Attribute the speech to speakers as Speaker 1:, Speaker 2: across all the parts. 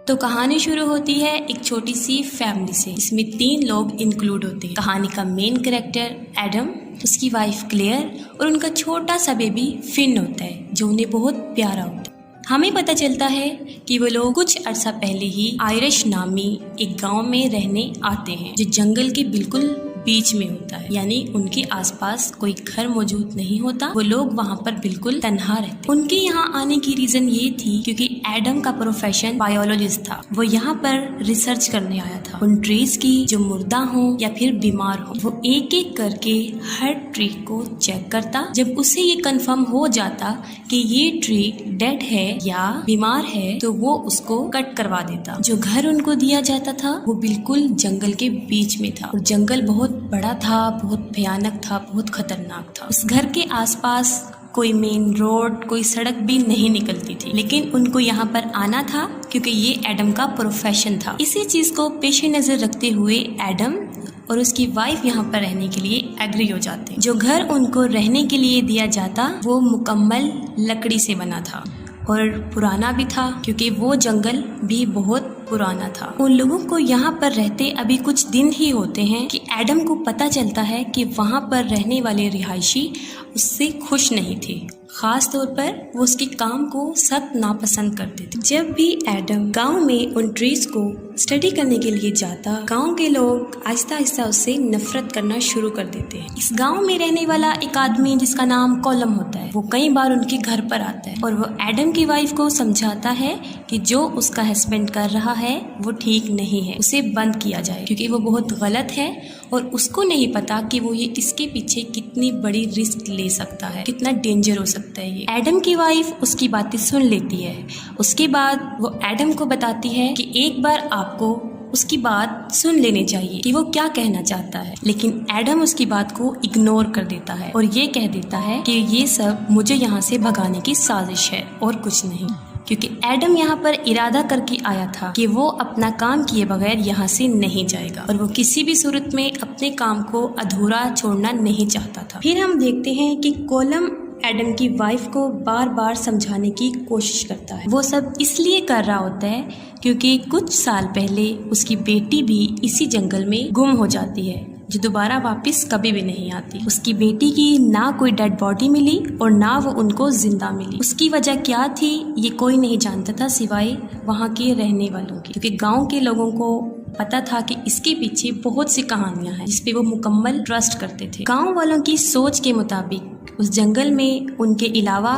Speaker 1: तो कहानी शुरू होती है एक छोटी सी फैमिली से, इसमें 3 लोग इंक्लूड होते हैं। कहानी का मेन कैरेक्टर एडम, उसकी वाइफ क्लेयर और उनका छोटा सा बेबी फिन होता है जो उन्हें बहुत प्यारा होता है। हमें पता चलता है कि वो लोग कुछ अर्सा पहले ही आयरिश नामी एक गांव में रहने आते हैं जो जंगल के बिल्कुल बीच में होता है, यानी उनके आसपास कोई घर मौजूद नहीं होता। वो लोग वहाँ पर बिल्कुल तन्हा रहते। उनके यहाँ आने की रीजन ये थी क्योंकि एडम का प्रोफेशन बायोलॉजिस्ट था। वो यहाँ पर रिसर्च करने आया था उन ट्रीज की जो मुर्दा हो या फिर बीमार हो। वो एक एक करके हर ट्री को चेक करता। जब उसे ये कंफर्म हो जाता कि ये ट्री डेड है या बीमार है तो वो उसको कट करवा देता। जो घर उनको दिया जाता था वो बिल्कुल जंगल के बीच में था और जंगल बहुत बड़ा था, बहुत भयानक था, बहुत खतरनाक था। उस घर के आसपास कोई मेन रोड, कोई सड़क भी नहीं निकलती थी, लेकिन उनको यहाँ पर आना था क्योंकि ये एडम का प्रोफेशन था। इसी चीज को पेशे नजर रखते हुए एडम और उसकी वाइफ यहाँ पर रहने के लिए एग्री हो जाते हैं। जो घर उनको रहने के लिए दिया जाता वो मुकम्मल लकड़ी से बना था और पुराना भी था क्योंकि वो जंगल भी बहुत पुराना था। उन लोगों को यहाँ पर रहते अभी कुछ दिन ही होते हैं कि एडम को पता चलता है कि वहाँ पर रहने वाले रिहायशी उससे खुश नहीं थे। खास तौर पर वो उसके काम को सख्त नापसंद करते थे। जब भी एडम गांव में उन ट्रीज को स्टडी करने के लिए जाता, गांव के लोग आहिस्ता आहिस्ता उससे नफरत करना शुरू कर देते हैं। इस गांव में रहने वाला एक आदमी जिसका नाम कॉलम होता है, वो कई बार उनके घर पर आता है और वो एडम की वाइफ को समझाता है कि जो उसका हस्बैंड कर रहा है वो ठीक नहीं है, उसे बंद किया जाए क्योंकि वो बहुत गलत है और उसको नहीं पता कि वो ये इसके पीछे कितनी बड़ी रिस्क ले सकता है, कितना डेंजर हो सकता है ये। एडम की वाइफ उसकी बातें सुन लेती है। उसके बाद वो एडम को बताती है कि एक बार आपको उसकी बात सुन लेनी चाहिए कि वो क्या कहना चाहता है, लेकिन एडम उसकी बात को इग्नोर कर देता है और ये कह देता है कि ये सब मुझे यहाँ से भगाने की साजिश है और कुछ नहीं, क्योंकि एडम यहाँ पर इरादा करके आया था कि वो अपना काम किए बगैर यहाँ से नहीं जाएगा और वो किसी भी सूरत में अपने काम को अधूरा छोड़ना नहीं चाहता था। फिर हम देखते हैं कि कॉलम एडम की वाइफ को बार बार समझाने की कोशिश करता है। वो सब इसलिए कर रहा होता है क्योंकि कुछ साल पहले उसकी बेटी भी इसी जंगल में गुम हो जाती है जो दोबारा वापस कभी भी नहीं आती। उसकी बेटी की ना कोई डेड बॉडी मिली और ना वो उनको जिंदा मिली। उसकी वजह क्या थी ये कोई नहीं जानता था सिवाय वहाँ के रहने वालों की, क्योंकि गांव के लोगों को पता था कि इसके पीछे बहुत सी कहानियां हैं जिसपे वो मुकम्मल ट्रस्ट करते थे। गांव वालों की सोच के मुताबिक उस जंगल में उनके अलावा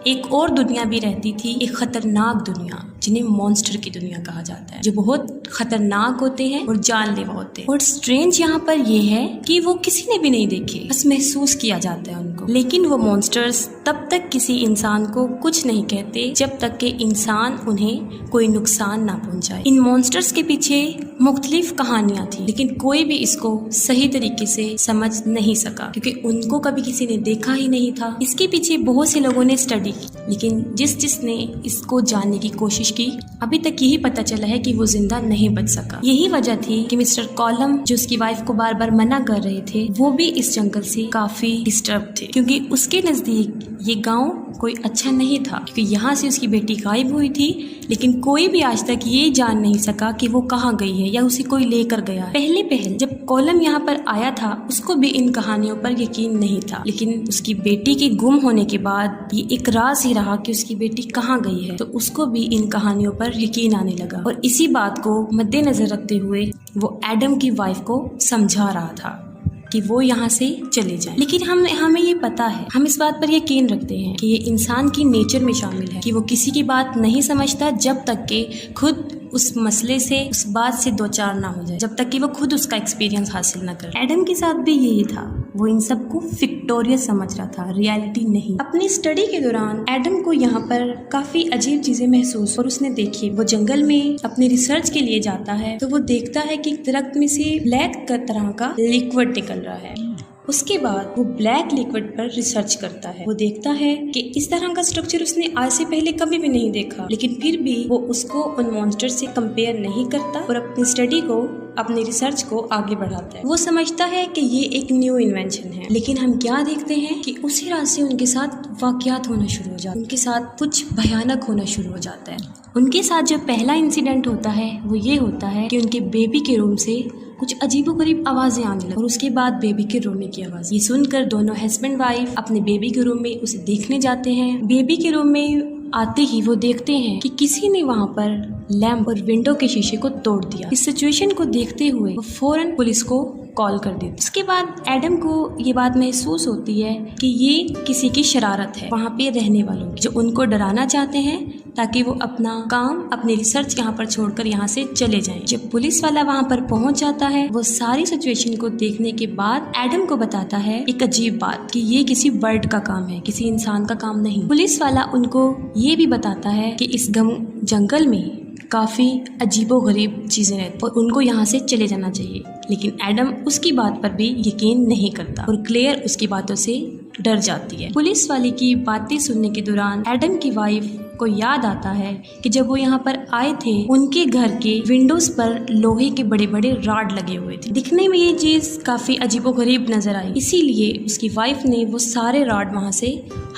Speaker 1: एक और दुनिया भी रहती थी, एक खतरनाक दुनिया जिन्हें मॉन्स्टर की दुनिया कहा जाता है, जो बहुत खतरनाक होते हैं और जानलेवा होते हैं। और स्ट्रेंज यहाँ पर ये है कि वो किसी ने भी नहीं देखे, बस महसूस किया जाता है उनको। लेकिन वो मॉन्स्टर्स तब तक किसी इंसान को कुछ नहीं कहते जब तक कि इंसान उन्हें कोई नुकसान ना पहुंचाए। इन मॉन्स्टर्स के पीछे मुख्तलिफ कहानियां थी, लेकिन कोई भी इसको सही तरीके से समझ नहीं सका क्योंकि उनको कभी किसी ने देखा ही नहीं था। इसके पीछे बहुत से लोगों ने स्टडी की, लेकिन जिसने इसको जानने की कोशिश की अभी तक यही पता चला है कि वो जिंदा नहीं बच सका। यही वजह थी कि मिस्टर कॉलम जो उसकी वाइफ को बार बार मना कर रहे थे, वो भी इस जंगल से काफी डिस्टर्ब थे क्योंकि उसके नजदीक ये गांव कोई अच्छा नहीं था, क्योंकि यहाँ से उसकी बेटी गायब हुई थी, लेकिन कोई भी आज तक ये जान नहीं सका कि वो कहाँ गई है या उसे कोई लेकर गया है। पहले जब कॉलम यहाँ पर आया था उसको भी इन कहानियों पर यकीन नहीं था, लेकिन उसकी बेटी के गुम होने के बाद ये एक राज ही रहा कि उसकी बेटी कहाँ गई है, तो उसको भी इन कहानियों पर यकीन आने लगा। और इसी बात को मद्देनजर रखते हुए वो एडम की वाइफ को समझा रहा था कि वो यहाँ से चले जाए। लेकिन हमें ये पता है, हम इस बात पर यकीन रखते हैं कि ये इंसान की नेचर में शामिल है कि वो किसी की बात नहीं समझता जब तक कि खुद उस मसले से, उस बात से दो चार ना हो जाए, जब तक कि वो खुद उसका एक्सपीरियंस हासिल ना करे। एडम के साथ भी यही था, वो इन सबको फिक्टोरियस समझ रहा था, रियलिटी नहीं। अपनी स्टडी के दौरान एडम को यहाँ पर काफी अजीब चीजें महसूस और उसने देखी। वो जंगल में अपने रिसर्च के लिए जाता है तो वो देखता है कि दरख्त में से ब्लैक तरह का लिक्विड निकल रहा है। उसके बाद वो ब्लैक लिक्विड पर रिसर्च करता है। वो देखता है कि इस तरह का स्ट्रक्चर उसने आज से पहले कभी भी नहीं देखा, लेकिन फिर भी वो उसको उन मॉन्स्टर से कंपेयर नहीं करता और अपनी स्टडी को, अपनी रिसर्च को आगे बढ़ाता है। वो समझता है कि ये एक न्यू इन्वेंशन है, लेकिन हम क्या देखते हैं कि उसी रात से उनके साथ वाकयात होना शुरू हो जाते हैं। उनके साथ कुछ भयानक होना शुरू हो जाता है। उनके साथ जो पहला इंसिडेंट होता है वो ये होता है कि उनके बेबी के रूम से कुछ अजीबोगरीब आवाजें आने लगी और उसके बाद बेबी के रोने की आवाज। ये सुनकर दोनों हस्बैंड वाइफ अपने बेबी के रूम में उसे देखने जाते हैं। बेबी के रूम में आते ही वो देखते हैं कि किसी ने वहाँ पर लैंप और विंडो के शीशे को तोड़ दिया। इस सिचुएशन को देखते हुए वो फौरन पुलिस को कॉल कर देती। उसके बाद एडम को ये बात महसूस होती है कि ये किसी की शरारत है, वहाँ पे रहने वालों की, जो उनको डराना चाहते हैं ताकि वो अपना काम, अपनी रिसर्च यहाँ पर छोड़कर यहाँ से चले जाएं। जब पुलिस वाला वहाँ पर पहुँच जाता है, वो सारी सिचुएशन को देखने के बाद एडम को बताता है एक अजीब बात कि ये किसी बर्ड का काम है, किसी इंसान का काम नहीं। पुलिस वाला उनको ये भी बताता है कि इस जंगल में काफी अजीबोगरीब चीजें रहती और उनको यहाँ से चले जाना चाहिए, लेकिन एडम उसकी बात पर भी यकीन नहीं करता और क्लेयर उसकी बातों से डर जाती है। पुलिस वाले की बातें सुनने के दौरान एडम की वाइफ को याद आता है कि जब वो यहाँ पर आए थे उनके घर के विंडोज पर लोहे के बड़े बड़े रॉड लगे हुए थे। दिखने में ये चीज काफी अजीबोगरीब नजर आई, इसीलिए उसकी वाइफ ने वो सारे रॉड वहाँ से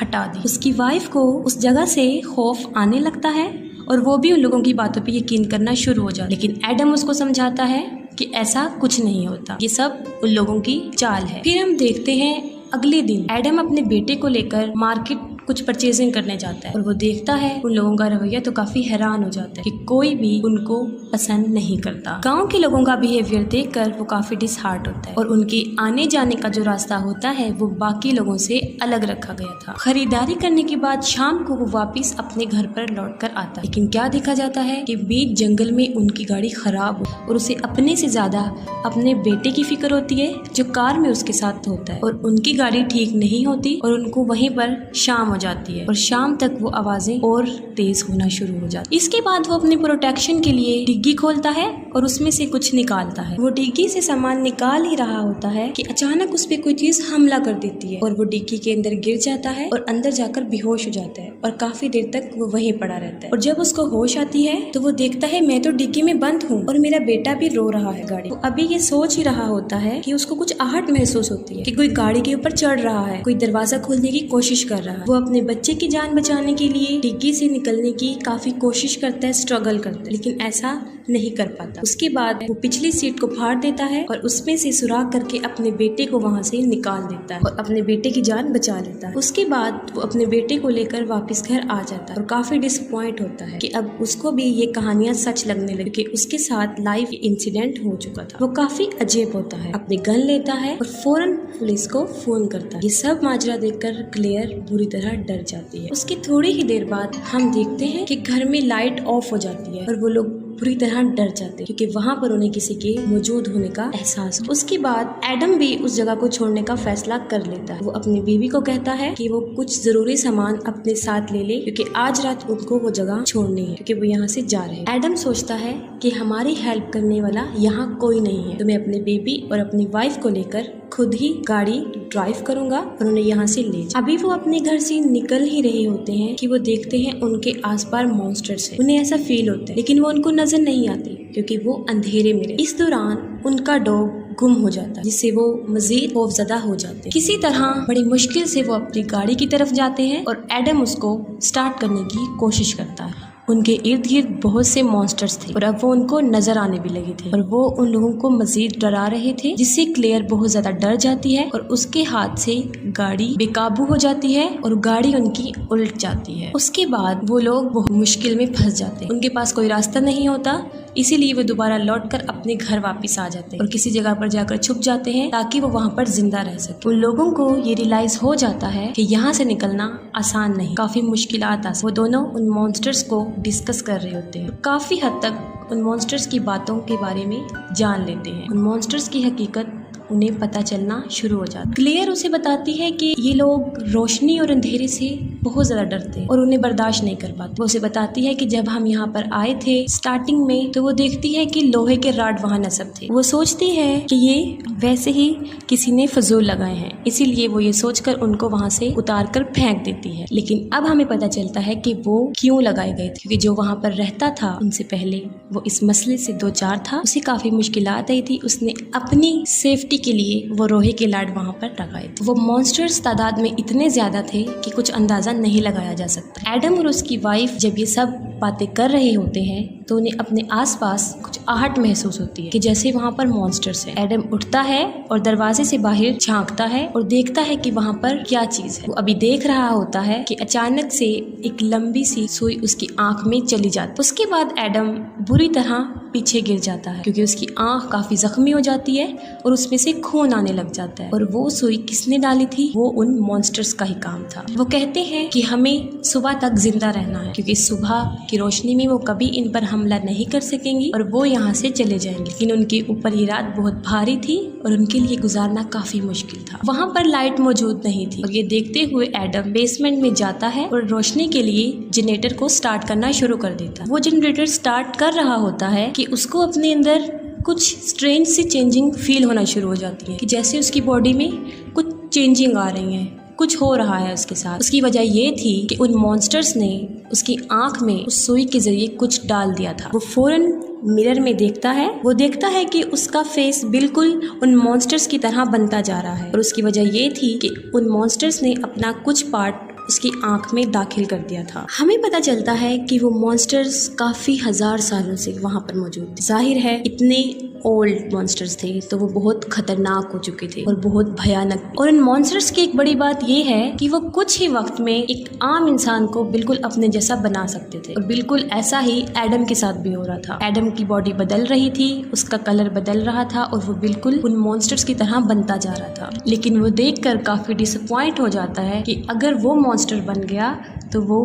Speaker 1: हटा दी। उसकी वाइफ को उस जगह से खौफ आने लगता है और वो भी उन लोगों की बातों पे यकीन करना शुरू हो जाता है, लेकिन एडम उसको समझाता है कि ऐसा कुछ नहीं होता, ये सब उन लोगों की चाल है। फिर हम देखते हैं अगले दिन एडम अपने बेटे को लेकर मार्केट कुछ परचेजिंग करने जाता है और वो देखता है उन लोगों का रवैया तो काफी हैरान हो जाता है कि कोई भी उनको पसंद नहीं करता। गांव के लोगों का बिहेवियर देखकर वो काफी डिसहार्ट होता है और उनके आने जाने का जो रास्ता होता है वो बाकी लोगों से अलग रखा गया था। खरीदारी करने के बाद शाम को वो वापिस अपने घर पर लौट कर आता है, लेकिन क्या देखा जाता है कि बीच जंगल में उनकी गाड़ी खराब हो और उसे अपने से ज्यादा अपने बेटे की फिक्र होती है जो कार में उसके साथ होता है और उनकी गाड़ी ठीक नहीं होती और उनको वहीं पर शाम हो जाती है और शाम तक वो आवाजें और तेज होना शुरू हो जाती है। इसके बाद वो अपने प्रोटेक्शन के लिए डिग्गी खोलता है और उसमें से कुछ निकालता है। वो डिग्गी से सामान निकाल ही रहा होता है कि अचानक उस पे कोई चीज हमला कर देती है और वो डिग्गी के अंदर गिर जाता है और अंदर जाकर बेहोश हो जाता है और काफी देर तक वो वहीं पड़ा रहता है। और जब उसको होश आती है तो वो देखता है मैं तो डिग्गी में बंद हूँ और मेरा बेटा भी रो रहा है गाड़ी। वो अभी ये सोच ही रहा होता है कि उसको कुछ आहट महसूस होती है कि कोई गाड़ी के ऊपर चढ़ रहा है, कोई दरवाजा खोलने की कोशिश कर रहा है। वो अपने बच्चे की जान बचाने के लिए डिग्गी से निकलने की काफी कोशिश करता है, स्ट्रगल करता है, लेकिन ऐसा नहीं कर पाता। उसके बाद वो पिछली सीट को फाड़ देता है और उसमें से सुराख करके अपने बेटे को वहाँ से निकाल देता है और अपने बेटे की जान बचा लेता है। उसके बाद वो अपने बेटे को लेकर वापस घर आ जाता है और काफी डिसअपॉइंट होता है कि अब उसको भी ये कहानियां सच लगने लगी कि उसके साथ लाइव इंसिडेंट हो चुका था। वो काफी अजीब होता है, अपने गन लेता है और फौरन पुलिस को फोन करता है। ये सब माजरा देखकर क्लेयर बुरी तरह डर जाती है। उसकी थोड़ी ही देर बाद हम देखते हैं कि घर में लाइट ऑफ हो जाती है और वो लोग पूरी तरह डर जाते हैं क्योंकि वहाँ पर उन्हें किसी के मौजूद होने का एहसास। उसके बाद एडम भी उस जगह को छोड़ने का फैसला कर लेता है। वो अपनी बीवी को कहता है कि वो कुछ जरूरी सामान अपने साथ ले ले क्योंकि आज रात उनको वो जगह छोड़नी है क्योंकि वो यहाँ से जा रहे हैं। एडम सोचता है कि हमारी हेल्प करने वाला यहाँ कोई नहीं है तो मैं अपने बेबी और अपनी वाइफ को लेकर खुद ही गाड़ी ड्राइव करूंगा और उन्हें यहाँ से ले जाऊंगा। अभी वो अपने घर से निकल ही रहे होते हैं कि वो देखते हैं उनके आसपास मॉन्स्टर्स हैं। उन्हें ऐसा फील होता है लेकिन वो उनको नजर नहीं आती क्योंकि वो अंधेरे में। इस दौरान उनका डॉग गुम हो जाता है जिससे वो मजीद खौफजदा हो जाते हैं। किसी तरह बड़ी मुश्किल से वो अपनी गाड़ी की तरफ जाते हैं और एडम उसको स्टार्ट करने की कोशिश करता है। उनके इर्द गिर्द बहुत से मॉन्स्टर्स थे और अब वो उनको नजर आने भी लगे थे और वो उन लोगों को मजीद डरा रहे थे जिससे क्लेयर बहुत ज्यादा डर जाती है और उसके हाथ से गाड़ी बेकाबू हो जाती है और गाड़ी उनकी उल्ट जाती है। उसके बाद वो लोग बहुत मुश्किल में फंस जाते हैं। उनके पास कोई रास्ता नहीं होता, इसीलिए वो दोबारा लौटकर अपने घर वापस आ जाते हैं और किसी जगह पर जाकर छुप जाते हैं ताकि वो वहाँ पर जिंदा रह सके। उन लोगों को ये रियलाइज हो जाता है कि यहाँ से निकलना आसान नहीं, काफी मुश्किलात आ। वो दोनों उन मॉन्स्टर्स को डिस्कस कर रहे होते हैं, काफी हद तक उन मॉन्स्टर्स की बातों के बारे में जान लेते हैं। उन मॉन्स्टर्स की हकीकत उन्हें पता चलना शुरू हो जाता है। क्लेयर उसे बताती है कि ये लोग रोशनी और अंधेरे से बहुत ज़्यादा डरते हैं और उन्हें बर्दाश्त नहीं कर पाते। वो उसे बताती है कि जब हम यहाँ पर आए थे स्टार्टिंग में तो वो देखती है कि लोहे के रॉड वहाँ नस्ब थे। वो सोचती है कि ये वैसे ही किसी ने फजूल लगाए हैं, इसीलिए वो ये सोचकर उनको वहाँ से उतार कर फेंक देती है। लेकिन अब हमें पता चलता है कि वो क्यों लगाए गए थे, क्योंकि जो वहाँ पर रहता था उनसे पहले वो इस मसले से दो चार था, उसे काफी मुश्किलात आई थी। उसने अपनी सेफ्टी के लिए वो लोहे के रॉड वहाँ पर लगाए थे। वो मॉन्स्टर्स तादाद में इतने ज्यादा थे कि कुछ अंदाजा नहीं लगाया जा सकता। एडम और उसकी वाइफ जब ये सब बातें कर रहे होते हैं तो उन्हें अपने आसपास कुछ आहट महसूस होती है कि जैसे वहाँ पर मॉन्स्टर्स है। एडम उठता है और दरवाजे से बाहर झांकता है और देखता है कि वहाँ पर क्या चीज है। वो अभी देख रहा होता है कि अचानक से एक लंबी सी सुई उसकी आंख में चली जाती है। उसके बाद एडम बुरी तरह पीछे गिर जाता है क्योंकि उसकी आंख काफी जख्मी हो जाती है और उसमें से खून आने लग जाता है। और वो सुई किसने डाली थी? वो उन मॉन्स्टर्स का ही काम था। वो कहते हैं कि हमें सुबह तक जिंदा रहना है क्योंकि सुबह की रोशनी में वो कभी इन पर हमला नहीं कर सकेंगी और वो यहाँ से चले जाएंगे। लेकिन उनके ऊपर ये रात बहुत भारी थी और उनके लिए गुजारना काफी मुश्किल था। वहाँ पर लाइट मौजूद नहीं थी और ये देखते हुए एडम बेसमेंट में जाता है और रोशनी के लिए जनरेटर को स्टार्ट करना शुरू कर देता है। वो जनरेटर स्टार्ट कर रहा होता है कि उसको अपने अंदर कुछ स्ट्रेंज सी चेंजिंग फील होना शुरू हो जाती है कि जैसे उसकी बॉडी में कुछ चेंजिंग आ रही है, कुछ हो रहा है उसके साथ। उसकी वजह ये थी कि उन मॉन्स्टर्स ने उसकी आंख में उस सुई के जरिए कुछ डाल दिया था। वो फौरन मिरर में देखता है। वो देखता है कि उसका फेस बिल्कुल उन मॉन्स्टर्स की तरह बनता जा रहा है और उसकी वजह ये थी कि उन मॉन्स्टर्स ने अपना कुछ पार्ट उसकी आंख में दाखिल कर दिया था। हमें पता चलता है कि वो मॉन्स्टर्स काफी हजार सालों से वहाँ पर मौजूद थे। जाहिर है इतने ओल्ड मॉन्स्टर्स थे तो वो बहुत खतरनाक हो चुके थे और बहुत भयानक। और इन मॉन्स्टर्स की एक बड़ी बात ये है कि वो कुछ ही वक्त में एक आम इंसान को बिल्कुल अपने जैसा बना सकते थे और बिल्कुल ऐसा ही एडम के साथ भी हो रहा था। एडम की बॉडी बदल रही थी, उसका कलर बदल रहा था और वो बिल्कुल उन मॉन्स्टर्स की तरह बनता जा रहा था। लेकिन वो देखकर काफी डिसअपॉइंट हो जाता है कि अगर वो मॉन्स्टर बन गया तो वो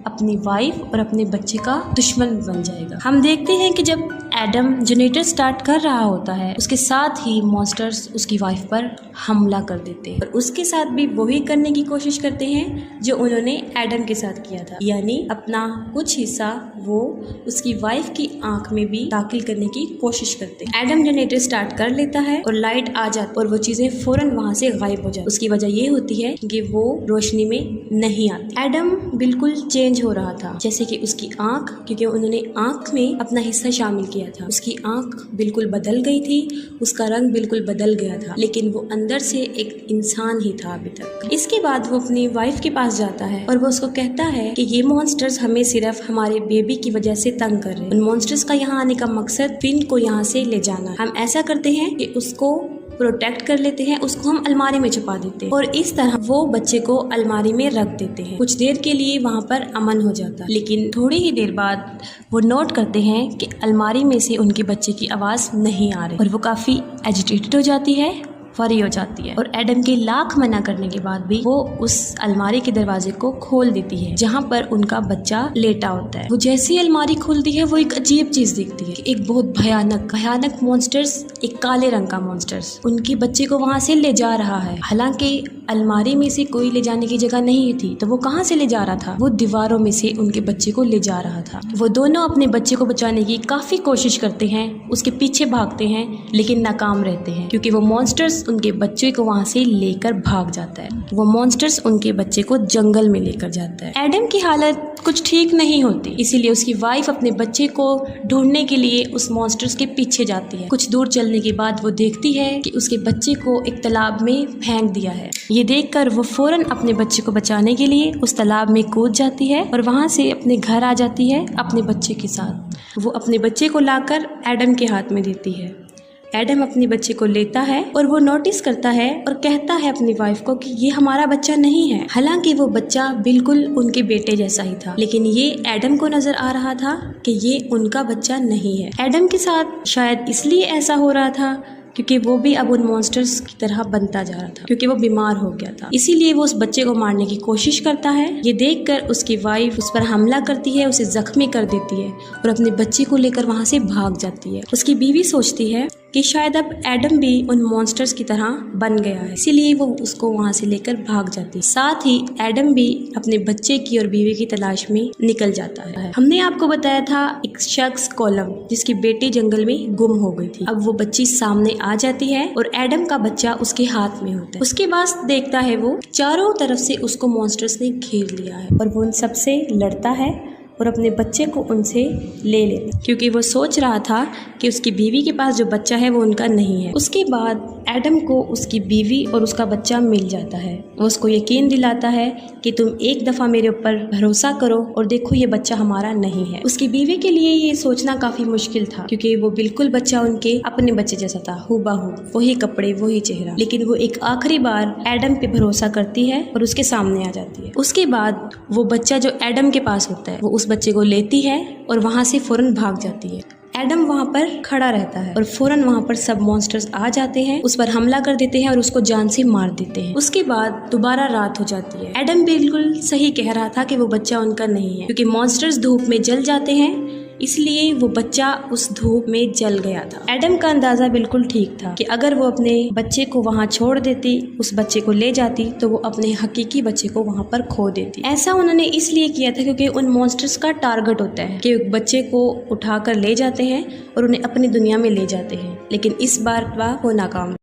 Speaker 1: अपनी वाइफ और अपने बच्चे का दुश्मन बन जाएगा। हम देखते हैं कि जब एडम जनरेटर स्टार्ट कर रहा होता है उसके साथ ही मॉन्स्टर्स उसकी वाइफ पर हमला कर देते हैं और उसके साथ भी वही करने की कोशिश करते हैं जो उन्होंने एडम के साथ किया था, यानी अपना कुछ हिस्सा वो उसकी वाइफ की आंख में भी दाखिल करने की कोशिश करते हैं। एडम जनरेटर स्टार्ट कर लेता है और लाइट आ जाती और वो चीजें फौरन वहाँ से गायब हो जाती। उसकी वजह ये होती है कि वो रोशनी में नहीं आती। एडम बिल्कुल चेंज हो रहा था, जैसे कि उसकी आंख, क्योंकि उन्होंने आंख में अपना हिस्सा शामिल किया था, उसकी आंख बिल्कुल बदल गई थी, उसका रंग बिल्कुल बदल गया था, लेकिन वो अंदर से एक इंसान ही था अभी तक। इसके बाद वो अपनी वाइफ के पास जाता है और वो उसको कहता है कि ये मॉन्स्टर्स हमें सिर्फ हमारे बेबी की वजह से तंग कर रहे हैं। उन मॉन्स्टर्स का यहाँ आने का मकसद फिन को यहाँ से ले जाना है। हम ऐसा करते हैं कि उसको प्रोटेक्ट कर लेते हैं, उसको हम अलमारी में छुपा देते हैं और इस तरह वो बच्चे को अलमारी में रख देते हैं। कुछ देर के लिए वहाँ पर अमन हो जाता है, लेकिन थोड़ी ही देर बाद वो नोट करते हैं कि अलमारी में से उनके बच्चे की आवाज़ नहीं आ रही और वो काफ़ी एजिटेटेड हो जाती है, फरी हो जाती है और एडम के लाख मना करने के बाद भी वो उस अलमारी के दरवाजे को खोल देती है जहाँ पर उनका बच्चा लेटा होता है। वो जैसी अलमारी खोलती है वो एक अजीब चीज दिखती है, एक बहुत भयानक मॉन्स्टर्स, एक काले रंग का मॉन्स्टर्स उनके बच्चे को वहाँ से ले जा रहा है। हालांकि अलमारी में से कोई ले जाने की जगह नहीं थी तो वो कहाँ से ले जा रहा था? वो दीवारों में से उनके बच्चे को ले जा रहा था। वो दोनों अपने बच्चे को बचाने की काफी कोशिश करते हैं, उसके पीछे भागते हैं लेकिन नाकाम रहते हैं क्योंकि वो मॉन्स्टर्स उनके बच्चे को वहाँ से लेकर भाग जाता है। वो मॉन्स्टर्स उनके बच्चे को जंगल में लेकर जाता है। एडम की हालत कुछ ठीक नहीं होती, इसीलिए उसकी वाइफ अपने बच्चे को ढूंढने के लिए उस मॉन्स्टर्स के पीछे जाती है। कुछ दूर चलने के बाद वो देखती है कि उसके बच्चे को एक तालाब में फेंक दिया है। ये देखकर वो फौरन अपने बच्चे को बचाने के लिए उस तालाब में कूद जाती है और वहाँ से अपने घर आ जाती है अपने बच्चे के साथ। वो अपने बच्चे को लाकर एडम के हाथ में देती है। एडम अपने बच्चे को लेता है और वो नोटिस करता है और कहता है अपनी वाइफ को कि ये हमारा बच्चा नहीं है। हालांकि वो बच्चा बिल्कुल उनके बेटे जैसा ही था, लेकिन ये एडम को नजर आ रहा था कि ये उनका बच्चा नहीं है। एडम के साथ शायद इसलिए ऐसा हो रहा था क्योंकि वो भी अब उन मॉन्स्टर्स की तरह बनता जा रहा था, क्योंकि वो बीमार हो गया था। इसीलिए वो उस बच्चे को मारने की कोशिश करता है। ये देखकर उसकी वाइफ उस पर हमला करती है, उसे जख्मी कर देती है और अपने बच्चे को लेकर वहाँ से भाग जाती है। उसकी बीवी सोचती है कि शायद अब एडम भी उन मॉन्स्टर्स की तरह बन गया है, इसीलिए वो उसको वहाँ से लेकर भाग जाती है। साथ ही एडम भी अपने बच्चे की और बीवी की तलाश में निकल जाता है। हमने आपको बताया था एक शख्स कॉलम जिसकी बेटी जंगल में गुम हो गई थी। अब वो बच्ची सामने आ जाती है और एडम का बच्चा उसके हाथ में होता है। उसके बाद देखता है वो चारों तरफ से उसको मॉन्स्टर्स ने घेर लिया है और वो उन सबसे लड़ता है और अपने बच्चे को उनसे ले लेता, क्योंकि वो सोच रहा था कि उसकी बीवी के पास जो बच्चा है वो उनका नहीं है। उसके बाद एडम को उसकी बीवी और उसका बच्चा मिल जाता है। वो उसको यकीन दिलाता है कि तुम एक दफ़ा मेरे ऊपर भरोसा करो और देखो ये बच्चा हमारा नहीं है। उसकी बीवी के लिए ये सोचना काफ़ी मुश्किल था, क्योंकि वो बिल्कुल बच्चा उनके अपने बच्चे जैसा था, हूबहू, वही कपड़े, वही चेहरा। लेकिन वो एक आखिरी बार एडम पे भरोसा करती है और उसके सामने आ जाती है। उसके बाद वो बच्चा जो एडम के पास होता है वो उस बच्चे को लेती है और वहाँ से फौरन भाग जाती है। एडम वहाँ पर खड़ा रहता है और फौरन वहाँ पर सब मॉन्स्टर्स आ जाते हैं, उस पर हमला कर देते हैं और उसको जान से मार देते हैं। उसके बाद दोबारा रात हो जाती है। एडम बिल्कुल सही कह रहा था कि वो बच्चा उनका नहीं है, क्योंकि मॉन्स्टर्स धूप में जल जाते हैं, इसलिए वो बच्चा उस धूप में जल गया था। एडम का अंदाजा बिल्कुल ठीक था कि अगर वो अपने बच्चे को वहाँ छोड़ देती, उस बच्चे को ले जाती, तो वो अपने हकीकी बच्चे को वहाँ पर खो देती। ऐसा उन्होंने इसलिए किया था क्योंकि उन मॉन्स्टर्स का टारगेट होता है कि बच्चे को उठाकर ले जाते हैं और उन्हें अपनी दुनिया में ले जाते हैं, लेकिन इस बार वो नाकाम।